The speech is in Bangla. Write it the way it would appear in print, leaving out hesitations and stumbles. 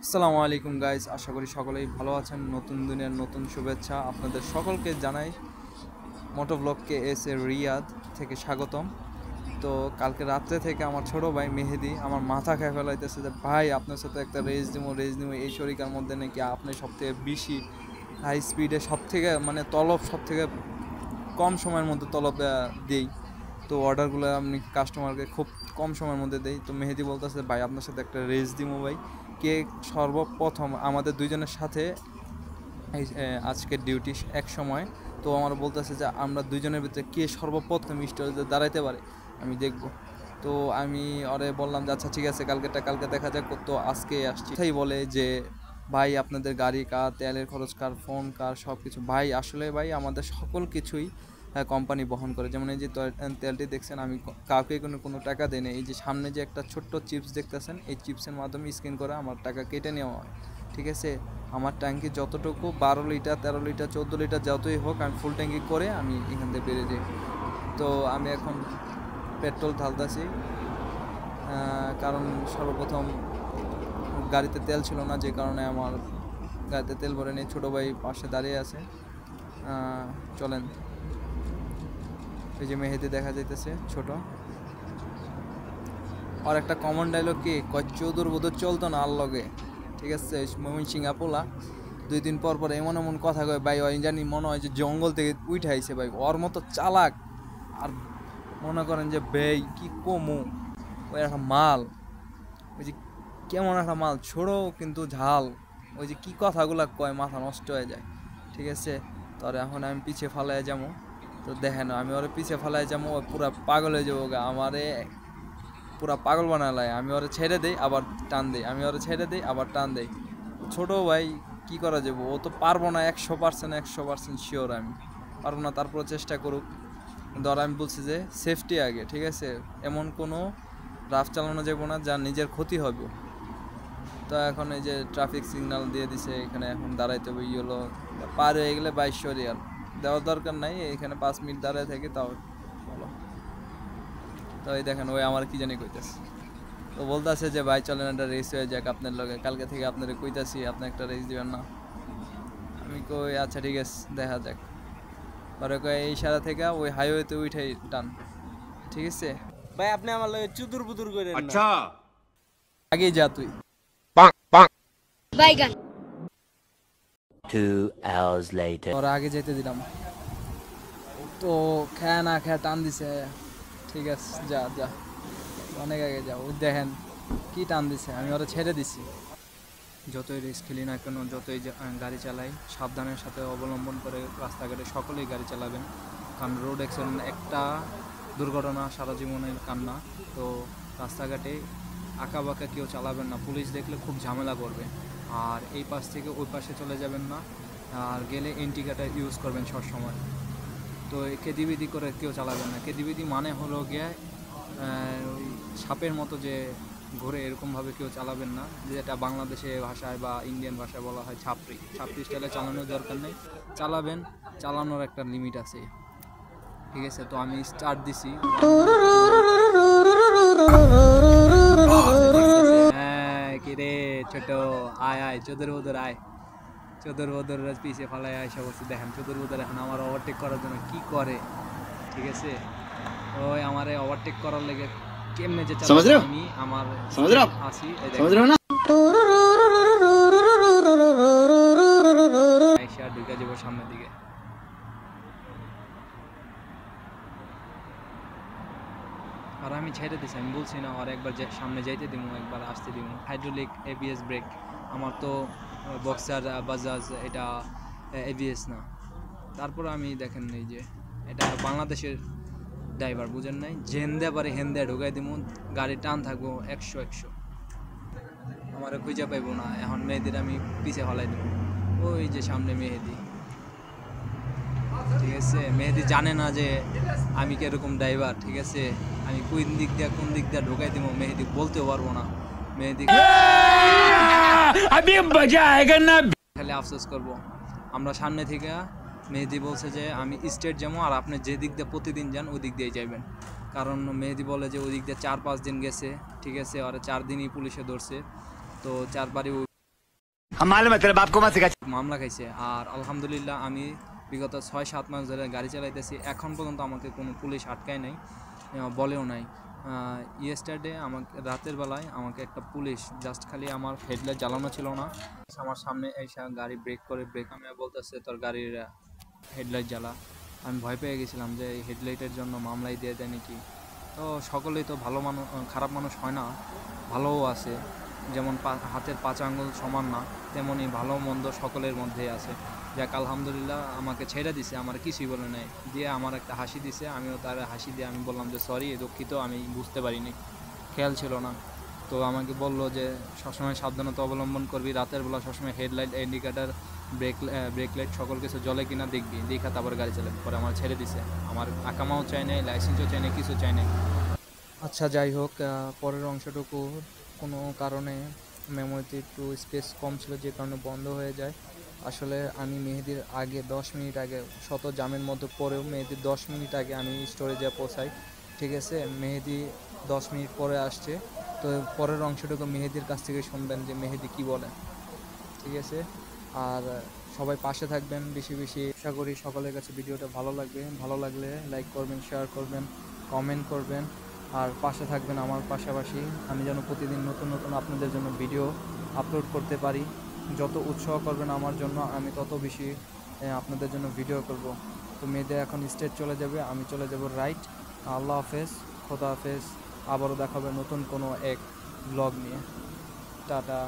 আসসালামু আলাইকুম গাইস, আশা করি সকলেই ভালো আছেন। নতুন দিনের নতুন শুভেচ্ছা আপনাদের সকলকে জানাই। মোটোব্লগকে এসে রিয়াদ থেকে স্বাগতম। তো কালকে রাত্রে থেকে আমার ছোট ভাই মেহেদি আমার মাথা খেয়ে ফেলাইতেছে যে ভাই আপনার সাথে একটা রেস দিব এই শরিকার মধ্যে নাকি আপনি সবথেকে বেশি হাই স্পিডে সবথেকে মানে তলব সবথেকে কম সময়ের মধ্যে তলব দেই। তো অর্ডারগুলো আমি কাস্টমারকে খুব কম সময়ের মধ্যে দেই। তো মেহেদি বলতেছে ভাই আপনার সাথে একটা রেস দিব ভাই, কে সর্বপ্রথম আমাদের দুইজনের সাথে আজকের ডিউটি এক সময়। তো আমার বলতেছে যে আমরা দুইজনের ভিতরে কে সর্বপ্রথম স্টেজে দাঁড়াইতে পারে আমি দেখব। তো আমি ওরে বললাম যে আচ্ছা ঠিক আছে কালকে দেখা যাক। তো আজকে আসছি। তাই বলে যে ভাই আপনাদের গাড়ি কার, তেলের খরচ কার, ফোন কার, সব কিছু ভাই আসলে ভাই আমাদের সকল কিছুই কোম্পানি বহন করে। যেমন এই যে তেলটি দেখছেন আমি কাউকে কোনো টাকা দিই না। এই যে সামনে যে একটা ছোট্ট চিপস দেখতেছেন, এই চিপসের মাধ্যমে স্ক্যান করে আমার টাকা কেটে নেওয়া হয়। ঠিক আছে, আমার ট্যাঙ্কি যতটুকু 12 লিটার 13 লিটার 14 লিটার যতই হোক আমি ফুল ট্যাঙ্কি করে আমি এখান থেকে বেরিয়ে যাই। তো আমি এখন পেট্রোল ঢালতেছি, কারণ সর্বপ্রথম গাড়িতে তেল ছিল না, যে কারণে আমার গাড়িতে তেল ভরে নেই। ছোটো ভাই পাশে দাঁড়িয়ে আছে। চলেন, এই যে মেহেদি দেখা যাইতেছে ছোট। আর একটা কমন ডায়লগ কি কয়, চৌদুর বোধর চলতো না আর লগে। ঠিক আছে, ময়মনসিংহা পোলা 2 দিন পর পর এমন কথা কয় ভাই, ওই জানি মনে হয় যে জঙ্গল থেকে উঠে আইছে ভাই। ওর মতো চালাক আর মনে করেন যে ভাই কি কমু, ওই একটা মাল, ওই যে কেমন একটা মাল, ছোড়ো কিন্তু ঝাল। ওই যে কি কথাগুলা কয় মাথা নষ্ট হয়ে যায়। ঠিক আছে, তোর এখন আমি পিছিয়ে ফালাই যাবো। তো দেখেন আমি ওরে পিছিয়ে ফালাই যাবো, ও পুরা পাগল হয়ে যাবো গা, আমারে পুরা পাগল বানালাই। আমি ওরে ছেড়ে দেই আবার টান দেই, আমি ওরে ছেড়ে দেই আবার টান দেই। ছোট ভাই কি করা যাবো, ও তো পারবো না 100% শিওর আমি পারবো না, তারপর চেষ্টা করুক। কিন্তু আর আমি বলছি যে সেফটি আগে। ঠিক আছে, এমন কোনো রাফ চালানো যাবো না যা নিজের ক্ষতি হবে। তো এখন এই যে ট্রাফিক সিগন্যাল দিয়ে দিছে, এখানে এখন দাঁড়াইতে হবে। হলো পার হয়ে গেলে 2200 রিয়াল দেওয়ার দরকার নাই, এখানে 5 মিনিট দাঁড়ায় থাকে তাও ভালো। তো এই দেখেন ওই আমার কি জানি কইতেছে, তো বলতেছে যে ভাই চলেন একটা রেস হয়ে যাক আপনার লগে, কালকে থেকে আপনাদের কইতাছি আপনি একটা রেস দিবেন না। আমি কই আচ্ছা ঠিক আছে দেখা যাক। পরে কয় এই ইশারা থেকে ওই হাইওয়েতে উঠাই টান। ঠিক আছে ভাই আপনি আমার লগে চুদুর বুদুর করেন না। अच्छा আগেই যা তুই। Baigan. 2 hours later. ওরা আগে যেতে দিলাম, তো খেয়া না খেয়া টান দিছে। ঠিক আছে যা যা, অনেক আগে যাও। ওই দেখেন কি টান দিছে, আমি ওরা ছেড়ে দিছি। যতই রেস খেলি না কেন, যতই গাড়ি চালাই, সাবধানের সাথে অবলম্বন করে রাস্তাঘাটে সকলেই গাড়ি চালাবেন। কারণ রোড অ্যাক্সিডেন্ট একটা দুর্ঘটনা সারা জীবনের কান্না। তো রাস্তাঘাটে আঁকা বাঁকা কেউ চালাবেন না, পুলিশ দেখলে খুব ঝামেলা করবে। আর এই পাশ থেকে ওই পাশে চলে যাবেন না, আর গেলে ইন্ডিকেটর ইউজ করবেন সবসময়। তো কেদিবিদি করে কেউ চালাবেন না। কেদিবিদি মানে হলো গিয়ে ওই সাপের মতো যে ঘুরে, এরকমভাবে কেউ চালাবেন না, যেটা বাংলাদেশে ভাষায় বা ইন্ডিয়ান ভাষায় বলা হয় ছাপড়ি। ছাপড়ি স্টাইলে চালানোর দরকার নেই, চালাবেন, চালানোর একটা লিমিট আছে। ঠিক আছে, তো আমি স্টার্ট দিছি। হ্যাঁ কিরে ছোট, আয় আয় চোদর বোদর আয়, চোদর বোদর পিছিয়ে ফালাই আয়সা বলছি। দেখেন চোদর বোদর এখন আমার ওভারটেক করার জন্য কি করে। ঠিক আছে, ওই আমারে ওভারটেক করার লেগে কেমনে যে চালাচ্ছি আমি, আমার আসি আয়সা ঢুকে যাবো সামনের দিকে। আর আমি ছেড়ে দিছি, আমি বলছি না আর একবার সামনে যাইতে দিব, একবার আসতে দিব। হাইড্রোলিক এবিএস ব্রেক, আমার তো বক্সার বাজাজ, এটা এবিএস না। তারপর আমি দেখেন এই যে এটা বাংলাদেশের ড্রাইভার, বুঝেন নাই, জেন্দে পারে হেন্দে ঢুকাই দিব, গাড়ি টান থাকবো 100 আমার খুঁজে পাইবো না। এখন মেহেদির আমি পিছে হলাই দেবো, ওই যে সামনে মেহেদি। ঠিক আছে, মেহেদি জানে না যে আমি কিরকম ড্রাইভার। ঠিক আছে, আমি কোন দিক দিয়ে ঢোকাই দিব মেহেদি বলতেও পারবো না। মেহেদি খালি আফসোস করবো। আমরা সামনে থেকে মেহেদি বলছে যে আমি স্টেট যাবো, আর আপনি যে দিক দিয়ে প্রতিদিন যান ওই দিক দিয়ে যাইবেন। কারণ মেহেদি বলে যে ওই দিক দিয়ে 4-5 দিন গেছে। ঠিক আছে, আর 4 দিনই পুলিশে ধরছে। তো 4 বারই हम मालूम है तेरे बाप को मत सिखा। মামলা খাইছে। আর আলহামদুলিল্লাহ আমি বিগত 6-7 মাস ধরে গাড়ি চালাইতেছি, এখন পর্যন্ত আমাকে কোনো পুলিশ আটকায় নাই, বলেও নাই। ইয়েস্টারডে আমাকে রাতের বেলায় আমাকে একটা পুলিশ জাস্ট খালি আমার হেডলাইট জ্বালানো ছিল না, আমার সামনে এসে গাড়ি ব্রেক করে ব্রেক আমি বলতেছে তোর গাড়ির হেডলাইট জ্বালা। আমি ভয় পেয়ে গেছিলাম যে এই হেডলাইটের জন্য মামলাই দিয়ে দেয় নাকি। তো সকলেই তো ভালো মানুষ, খারাপ মানুষ হয় না, ভালোও আছে। যেমন হাতের 5 আঙ্গুল সমান না, তেমনি ভালো মন্দ সকলের মধ্যেই আছে। যাক আলহামদুলিল্লাহ আমাকে ছেড়ে দিছে, আমার কিছুই বলে নাই, দিয়ে আমার একটা হাসি দিছে, আমিও তার হাসি দিয়ে আমি বললাম যে সরি, দুঃখিত, আমি বুঝতে পারিনি, খেয়াল ছিল না। তো আমাকে বললো যে সবসময় সাবধানতা অবলম্বন করবি, রাতের বেলা সবসময় হেডলাইট, ইন্ডিকেটার, ব্রেক লাইট সকল কিছু জলে কিনা দেখবি, দেখা তারপর গাড়ি চালাবি। পরে আমার ছেড়ে দিছে, আমার আকামাও চাই নাই, লাইসেন্সও চাই নাই, কিছু চাই নাই। আচ্ছা যাই হোক, পরের অংশটুকু কোনো কারণে মেমোরিতে একটু স্পেস কম ছিল, যে কারণে বন্ধ হয়ে যায়। আসলে আমি মেহেদির আগে 10 মিনিট আগে, শত জামের মধ্যে পরেও মেহেদির 10 মিনিট আগে আমি স্টোরেজে পৌঁছাই, ঠিক আছে। মেহেদি 10 মিনিট পরে আসছে। তো পরের অংশটুকু মেহেদির কাছ থেকে শুনবেন যে মেহেদি কি বলে, ঠিক আছে। আর সবাই পাশে থাকবেন বেশি বেশি, আশা করি সকলের কাছে ভিডিওটা ভালো লাগবে। ভালো লাগলে লাইক করবেন, শেয়ার করবেন, কমেন্ট করবেন, আর পাশে থাকবেন আমার পাশাপাশি, আমি যেন প্রতিদিন নতুন নতুন আপনাদের জন্য ভিডিও আপলোড করতে পারি। যত উৎসাহ করবেন আমার জন্য, আমি তত বেশি আপনাদের জন্য ভিডিও করব। তো মেয়েদের এখন স্টেট চলে যাবে, আমি চলে যাব রাইট। আল্লাহ হাফেজ, খোদা হাফেজ, আবারও দেখাবে নতুন কোনো এক ব্লগ নিয়ে। টাটা।